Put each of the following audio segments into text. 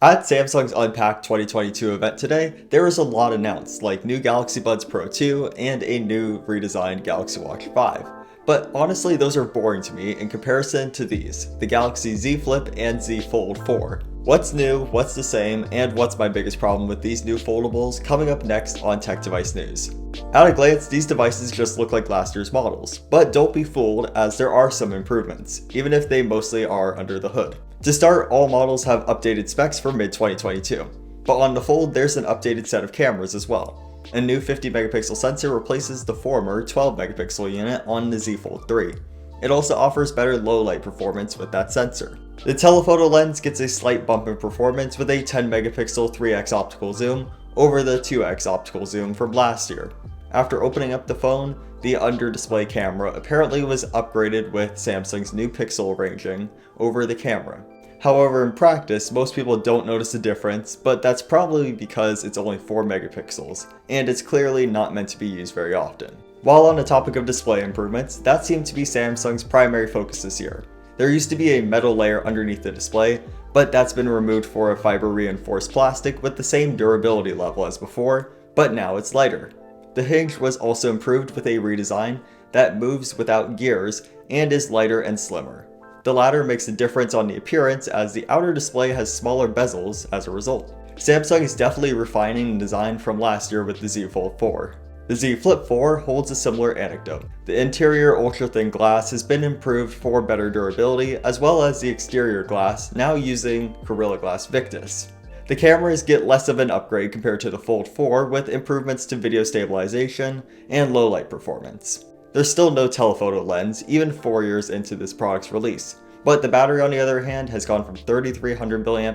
At Samsung's Unpacked 2022 event today, there was a lot announced, like new Galaxy Buds Pro 2 and a new redesigned Galaxy Watch 5. But honestly, those are boring to me in comparison to these, the Galaxy Z Flip and Z Fold 4. What's new, what's the same, and what's my biggest problem with these new foldables coming up next on Tech Device News. At a glance, these devices just look like last year's models, but don't be fooled as there are some improvements, even if they mostly are under the hood. To start, all models have updated specs for mid-2022, but on the Fold there's an updated set of cameras as well. A new 50 megapixel sensor replaces the former 12 megapixel unit on the Z Fold 3. It also offers better low light performance with that sensor. The telephoto lens gets a slight bump in performance with a 10 megapixel 3x optical zoom over the 2x optical zoom from last year. After opening up the phone, the under-display camera apparently was upgraded with Samsung's new pixel ranging over the camera. However, in practice, most people don't notice a difference, but that's probably because it's only 4 megapixels, and it's clearly not meant to be used very often. While on the topic of display improvements, that seemed to be Samsung's primary focus this year. There used to be a metal layer underneath the display, but that's been removed for a fiber-reinforced plastic with the same durability level as before, but now it's lighter. The hinge was also improved with a redesign that moves without gears and is lighter and slimmer. The latter makes a difference on the appearance as the outer display has smaller bezels as a result. Samsung is definitely refining the design from last year with the Z Fold 4. The Z Flip 4 holds a similar anecdote. The interior ultra-thin glass has been improved for better durability, as well as the exterior glass, now using Gorilla Glass Victus. The cameras get less of an upgrade compared to the Fold 4 with improvements to video stabilization and low light performance. There's still no telephoto lens, even 4 years into this product's release, but the battery on the other hand has gone from 3300 mAh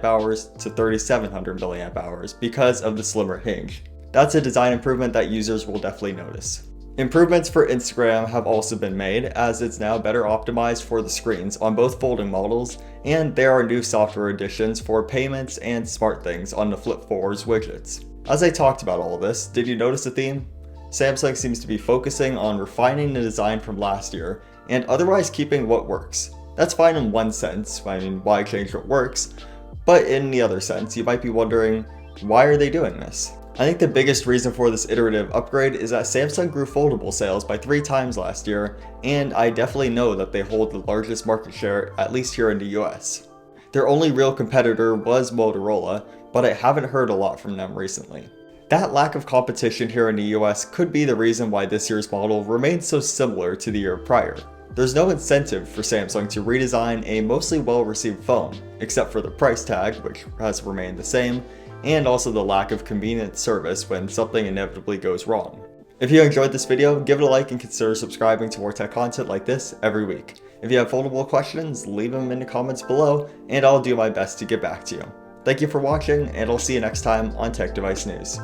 to 3700 mAh because of the slimmer hinge. That's a design improvement that users will definitely notice. Improvements for Instagram have also been made, as it's now better optimized for the screens on both folding models, and there are new software additions for payments and SmartThings on the Flip 4's widgets. As I talked about all of this, did you notice a theme? Samsung seems to be focusing on refining the design from last year, and otherwise keeping what works. That's fine in one sense, why change what works? But in the other sense, you might be wondering, why are they doing this? I think the biggest reason for this iterative upgrade is that Samsung grew foldable sales by 3 times last year, and I definitely know that they hold the largest market share, at least here in the US. Their only real competitor was Motorola, but I haven't heard a lot from them recently. That lack of competition here in the US could be the reason why this year's model remains so similar to the year prior. There's no incentive for Samsung to redesign a mostly well-received phone, except for the price tag, which has remained the same, and also the lack of convenient service when something inevitably goes wrong. If you enjoyed this video, give it a like and consider subscribing to more tech content like this every week. If you have foldable questions, leave them in the comments below, and I'll do my best to get back to you. Thank you for watching, and I'll see you next time on Tech Device News.